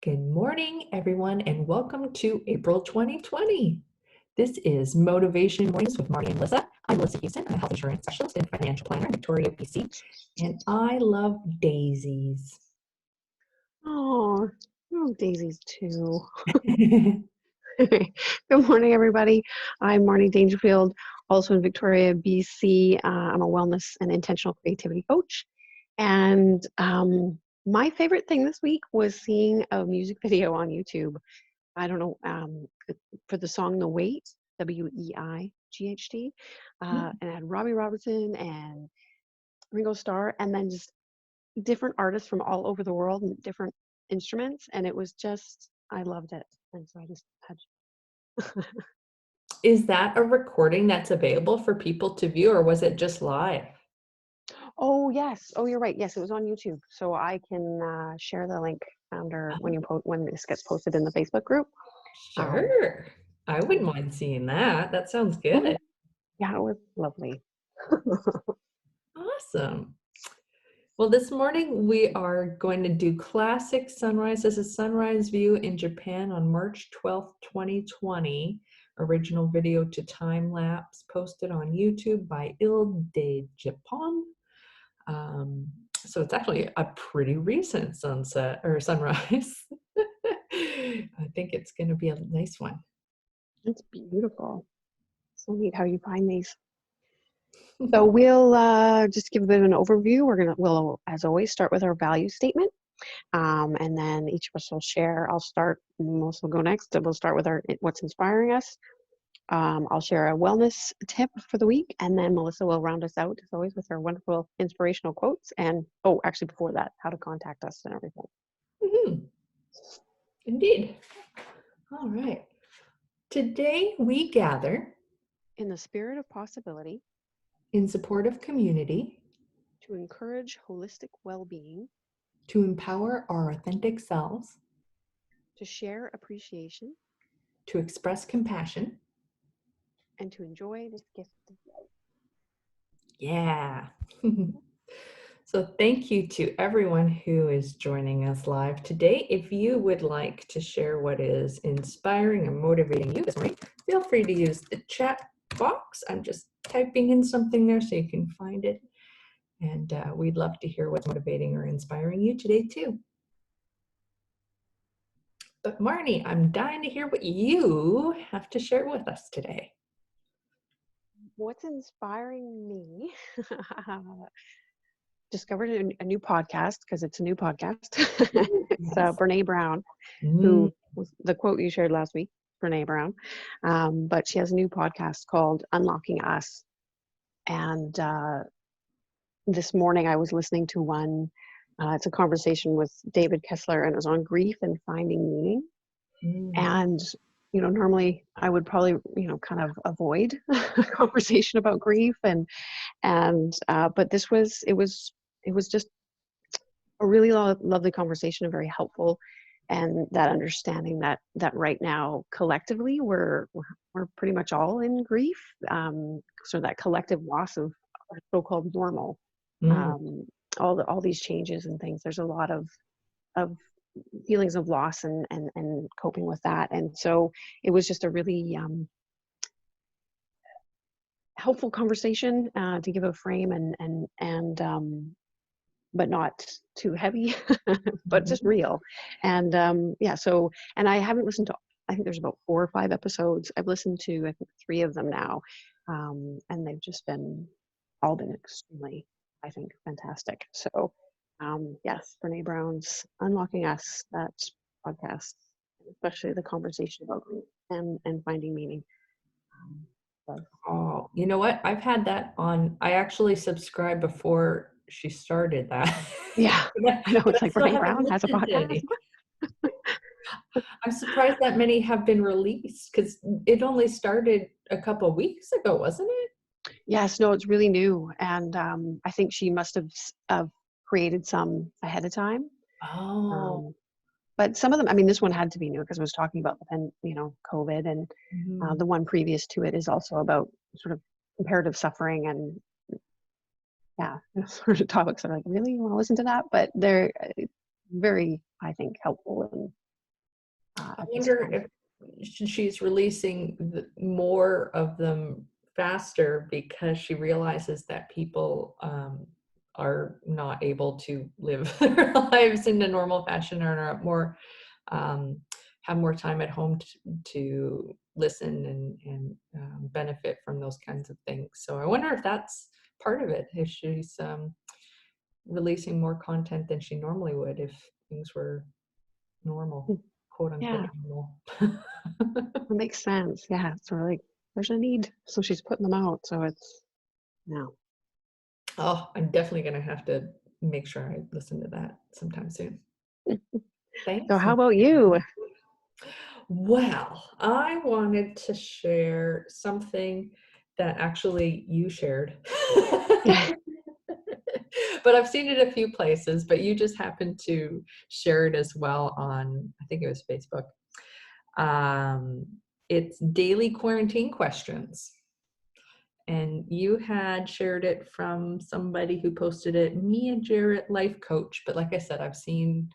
Good morning, everyone, and welcome to April 2020. This is Motivation Mornings with Marnie and Melissa. I'm Melissa Houston. I'm a health insurance specialist and financial planner in Victoria, BC, and I love daisies. Oh, daisies too. Good morning, everybody. I'm Marnie Dangerfield, also in Victoria, BC. I'm a wellness and intentional creativity coach. And my favorite thing this week was seeing a music video on YouTube. I don't know, for the song The Wait, Weight, and it had Robbie Robertson and Ringo Starr, and then just different artists from all over the world and different instruments, and it was just, I loved it, and so I just had. Is that a recording that's available for people to view, or was it just live? Oh yes, oh you're right, yes, it was on YouTube, so I can share the link under when this gets posted in the Facebook group. Sure. I wouldn't mind seeing that. That sounds good. Yeah, it was lovely. Awesome. Well, this morning we are going to do classic sunrise. This is sunrise view in Japan on March 12th, 2020. Original video to time lapse posted on YouTube by Il de Japan. So it's actually a pretty recent sunset or sunrise. I think it's going to be a nice one. It's beautiful. So neat how you find these. So we'll just give a bit of an overview. We'll, as always, start with our value statement. And then each of us will share. I'll start, Melissa will go next. We'll start with what's inspiring us. I'll share a wellness tip for the week, and then Melissa will round us out, as always, with her wonderful inspirational quotes. And, actually before that, how to contact us and everything. Mm-hmm. Indeed. All right. Today we gather in the spirit of possibility, in support of community, to encourage holistic well-being, to empower our authentic selves, to share appreciation, to express compassion, and to enjoy this gift of life. Yeah. So thank you to everyone who is joining us live today. If you would like to share what is inspiring and motivating you this morning, feel free to use the chat box. I'm just typing in something there so you can find it. And we'd love to hear what's motivating or inspiring you today too. But Marnie, I'm dying to hear what you have to share with us today. What's inspiring me? Discovered a new podcast, because it's a new podcast. It's Brene Brown, who was the quote you shared last week, Brene Brown. But she has a new podcast called Unlocking Us. And this morning I was listening to one. It's a conversation with David Kessler, and it was on grief and finding meaning. And normally I would probably kind of avoid a conversation about grief, but this was just a really lovely conversation, and very helpful, and that understanding that right now collectively we're pretty much all in grief, so that collective loss of our so-called normal, all these changes and things. There's a lot of feelings of loss and coping with that, and so it was just a really helpful conversation to give a frame and but not too heavy, but just real. And so, and I haven't listened to, I think there's about 4 or 5 episodes. I've listened to, I think, 3 of them now, and they've just all been extremely, I think, fantastic. So yes, Brene Brown's Unlocking Us, that podcast, especially the conversation about grief and finding meaning. Oh, you know what? I've had that on. I actually subscribed before she started that. Yeah, I know. It's like Brene Brown has a podcast. I'm surprised that many have been released, because it only started a couple of weeks ago, wasn't it? Yes, no, it's really new, and I think she must have created some ahead of time. Oh. But some of them, I mean, this one had to be new because it was talking about COVID, and the one previous to it is also about sort of comparative suffering, and sort of topics that are like, really, you want to listen to that? But they're very, I think, helpful I at this wonder point. if she's releasing more of them faster because she realizes that people are not able to live their lives in a normal fashion or are more um, have more time at home to listen and benefit from those kinds of things. So I wonder if that's part of it. If she's releasing more content than she normally would if things were normal, quote Yeah, unquote normal. it makes sense. Yeah, so like there's a need, so she's putting them out. So it's yeah. Oh, I'm definitely gonna have to make sure I listen to that sometime soon. So Thanks. how about you? Well, I wanted to share something that actually you shared. But I've seen it a few places, but you just happened to share it as well on, I think it was Facebook. Um, it's daily quarantine questions. And you had shared it from somebody who posted it, Mia Jarrett, life coach. But like I said, I've seen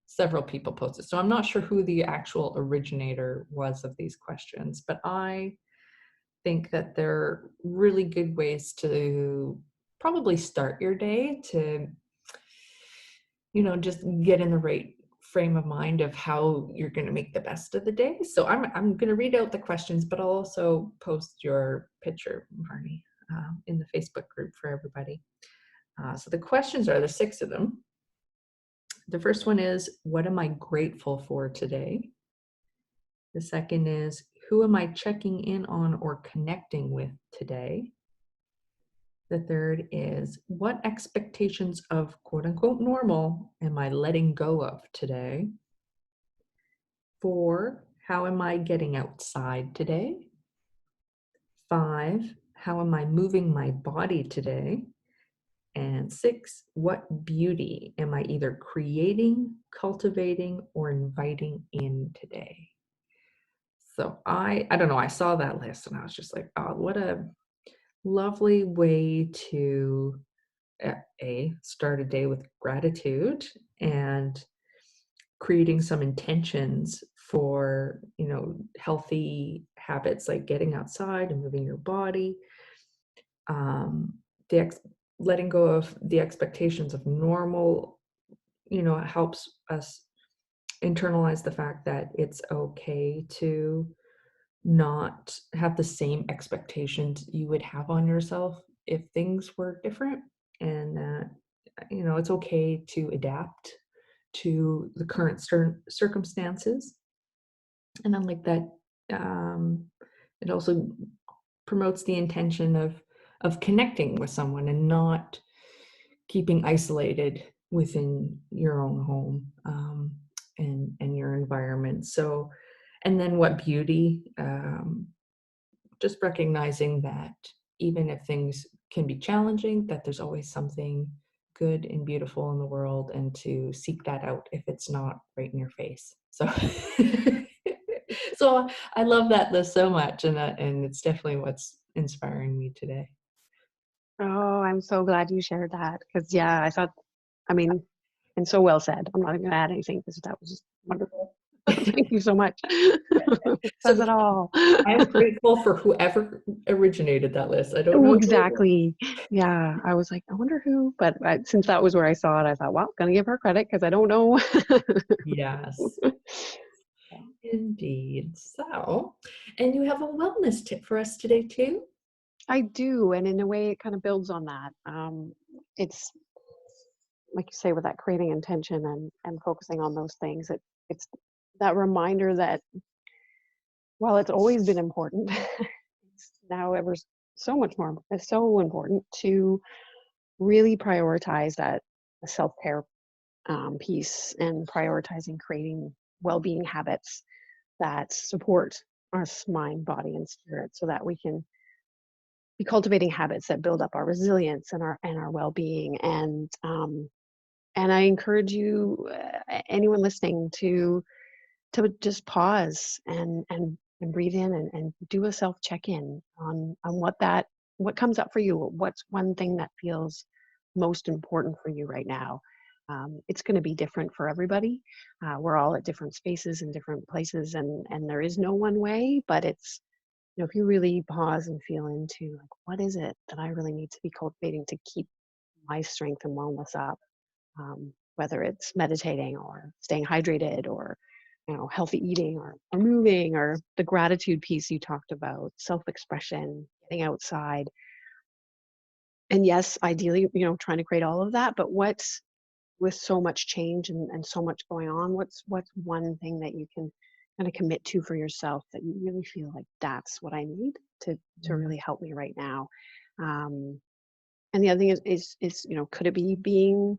several people post it. So I'm not sure who the actual originator was of these questions, but I think that they're really good ways to probably start your day to, just get in the right frame of mind of how you're going to make the best of the day. So I'm going to read out the questions, but I'll also post your picture, Marnie, in the Facebook group for everybody. So the questions are, there's 6 of them. The first one is, what am I grateful for today? The second is, who am I checking in on or connecting with today? The third is, what expectations of quote unquote normal am I letting go of today? 4, how am I getting outside today? 5, how am I moving my body today? And 6, what beauty am I either creating, cultivating, or inviting in today? So I don't know, I saw that list and I was just like, oh, what a lovely way to start a day with gratitude and creating some intentions for, healthy habits like getting outside and moving your body. Um, the letting go of the expectations of normal, it helps us internalize the fact that it's okay to not have the same expectations you would have on yourself if things were different, and that it's okay to adapt to the current circumstances. And then like that, um, it also promotes the intention of connecting with someone and not keeping isolated within your own home, and your environment. So, and then what beauty, just recognizing that even if things can be challenging, that there's always something good and beautiful in the world, and to seek that out if it's not right in your face. So, so I love that list so much, and it's definitely what's inspiring me today. Oh, I'm so glad you shared that because yeah, I thought, I mean, and so well said. I'm not even gonna add anything because that was just wonderful. Thank you so much. Says So it all. I'm grateful for whoever originated that list. I don't Oh, know who. exactly. Yeah, I was like, I wonder who, but since that was where I saw it, I thought, well, gonna give her credit because I don't know. Yes, indeed. So, and you have a wellness tip for us today too? I do, and in a way, it kind of builds on that. It's like you say, with that creating intention and focusing on those things. It's that reminder that while it's always been important, it's now ever so much more. It's so important to really prioritize that self-care piece and prioritizing creating well-being habits that support us mind, body, and spirit, so that we can be cultivating habits that build up our resilience and our well-being. And I encourage you, anyone listening, to just pause and breathe in and do a self check-in on what comes up for you. What's one thing that feels most important for you right now? It's going to be different for everybody. We're all at different spaces and different places, and there is no one way, but it's, if you really pause and feel into like, what is it that I really need to be cultivating to keep my strength and wellness up, whether it's meditating or staying hydrated or, healthy eating or moving or the gratitude piece you talked about, self-expression, getting outside. And yes, ideally, trying to create all of that, but what's with so much change and so much going on, what's one thing that you can kind of commit to for yourself that you really feel like that's what I need to really help me right now? Um, and the other thing is could it be being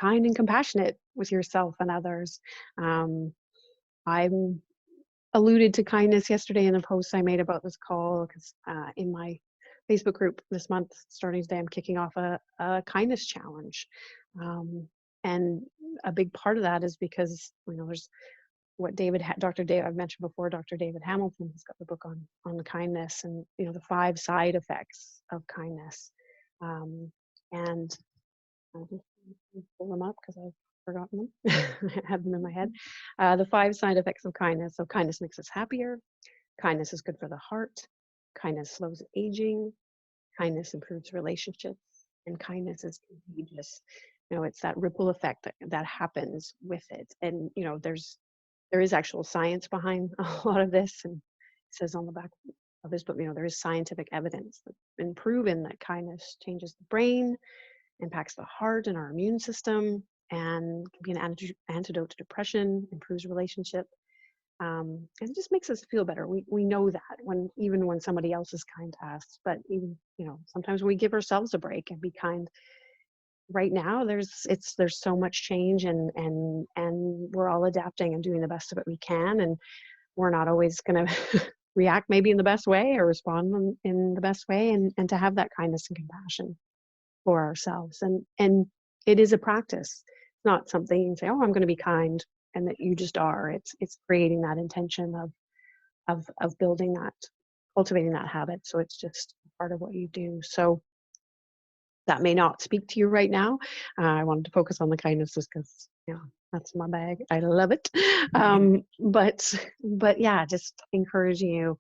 kind and compassionate with yourself and others? I'm alluded to kindness yesterday in a post I made about this call because in my Facebook group this month, starting today, I'm kicking off a kindness challenge. Um, and a big part of that is because, there's what Dr. Dave, I've mentioned before, Dr. David Hamilton has got the book on kindness and, the 5 side effects of kindness. And I'll just pull them up because I've forgotten them. I had them in my head. The 5 side effects of kindness. So kindness makes us happier. Kindness is good for the heart. Kindness slows aging. Kindness improves relationships. And kindness is contagious. It's that ripple effect that happens with it. And, there is actual science behind a lot of this. And it says on the back of this book, there is scientific evidence that's been proven that kindness changes the brain, impacts the heart and our immune system, and can be an antidote to depression, improves relationship. And it just makes us feel better. We know that even when somebody else is kind to us, but even, sometimes we give ourselves a break and be kind. Right now, there's so much change, and we're all adapting and doing the best of it we can, and we're not always going to react maybe in the best way or respond in the best way, and to have that kindness and compassion for ourselves. And it is a practice. It's not something you can say, oh, I'm going to be kind, and that you just are. It's creating that intention of building that, cultivating that habit. So it's just part of what you do. So that may not speak to you right now. I wanted to focus on the kindness just because, that's my bag. I love it. But yeah, just encouraging you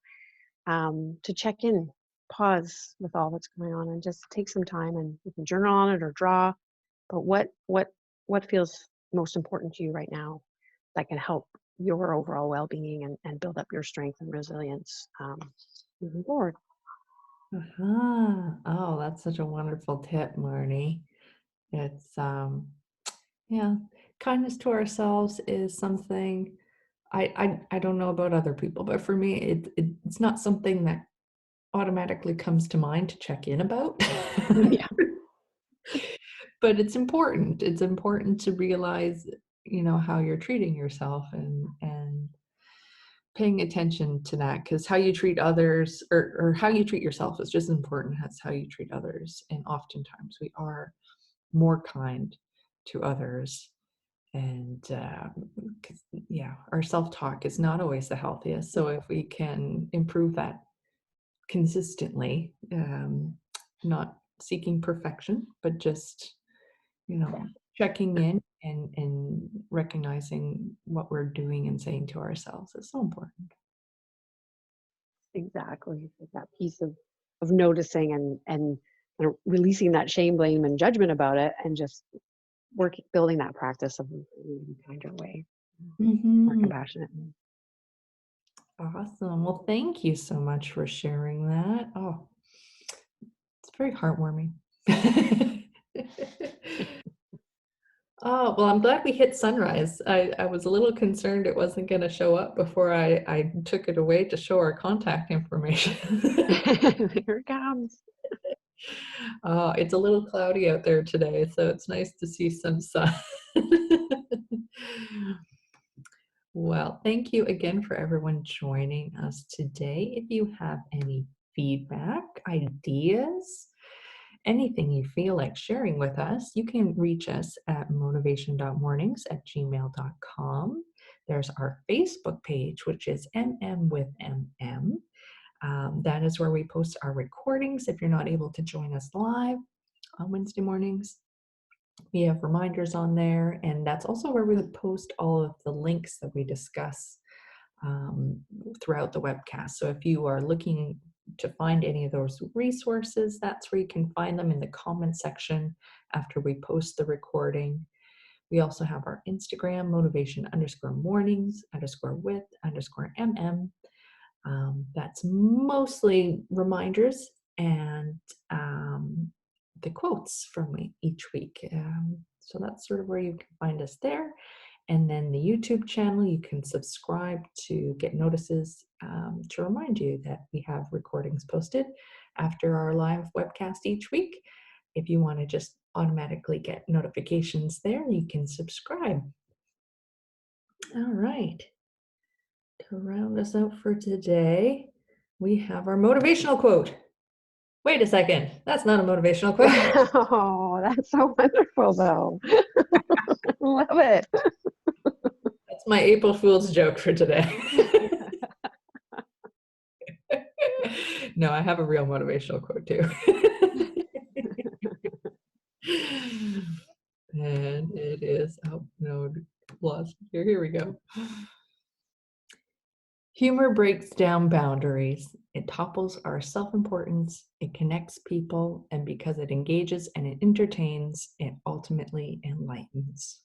to check in, pause with all that's going on, and just take some time, and you can journal on it or draw. But what feels most important to you right now that can help your overall well-being and build up your strength and resilience moving forward. Oh, that's such a wonderful tip, Marnie. It's yeah, kindness to ourselves is something I don't know about other people, but for me, it's not something that automatically comes to mind to check in about. Yeah, But it's important. It's important to realize, how you're treating yourself and paying attention to that, because how you treat others or how you treat yourself is just as important as how you treat others. And oftentimes we are more kind to others. And 'cause, yeah, our self-talk is not always the healthiest. So if we can improve that consistently, not seeking perfection, but just, checking in and recognizing what we're doing and saying to ourselves is so important. exactly. It's like that piece of noticing and kind of releasing that shame, blame, and judgment about it, and just building that practice of a kinder way, more Mhm. compassionate. Awesome. Well, thank you so much for sharing that. Oh, it's very heartwarming. Oh, well, I'm glad we hit sunrise. I was a little concerned it wasn't gonna show up before I took it away to show our contact information. Here it comes. It's a little cloudy out there today, so it's nice to see some sun. Well, thank you again for everyone joining us today. If you have any feedback, ideas, anything you feel like sharing with us, you can reach us at motivation.mornings@gmail.com. There's our Facebook page, which is MM with MM. That is where we post our recordings if you're not able to join us live on Wednesday mornings. We have reminders on there, and that's also where we would post all of the links that we discuss throughout the webcast. So if you are looking to find any of those resources, that's where you can find them in the comment section after we post the recording. We also have our Instagram, motivation_mornings_with_mm. That's mostly reminders and the quotes from each week. So that's sort of where you can find us there. And then the YouTube channel, you can subscribe to get notices to remind you that we have recordings posted after our live webcast each week. If you want to just automatically get notifications there, you can subscribe. All right. To round us out for today, we have our motivational quote. Wait a second, that's not a motivational quote. Oh, that's so wonderful, though. Love it. That's my April Fool's joke for today. No, I have a real motivational quote too. And it is, oh no, lost here. Here we go. Humor breaks down boundaries. It topples our self-importance. It connects people. And because it engages and it entertains, it ultimately enlightens.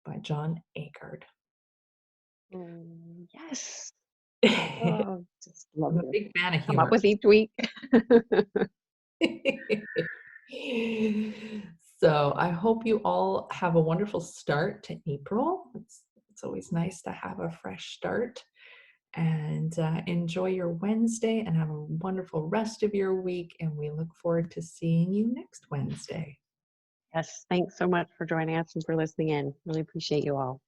By John Agard. Yes. I'm Oh, just love a to big fan of come up humor. with each week. So I hope you all have a wonderful start to April. It's always nice to have a fresh start. And enjoy your Wednesday and have a wonderful rest of your week. And we look forward to seeing you next Wednesday. Yes, thanks so much for joining us and for listening in. Really appreciate you all.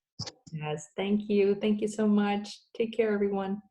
Yes, thank you. Thank you so much. Take care, everyone.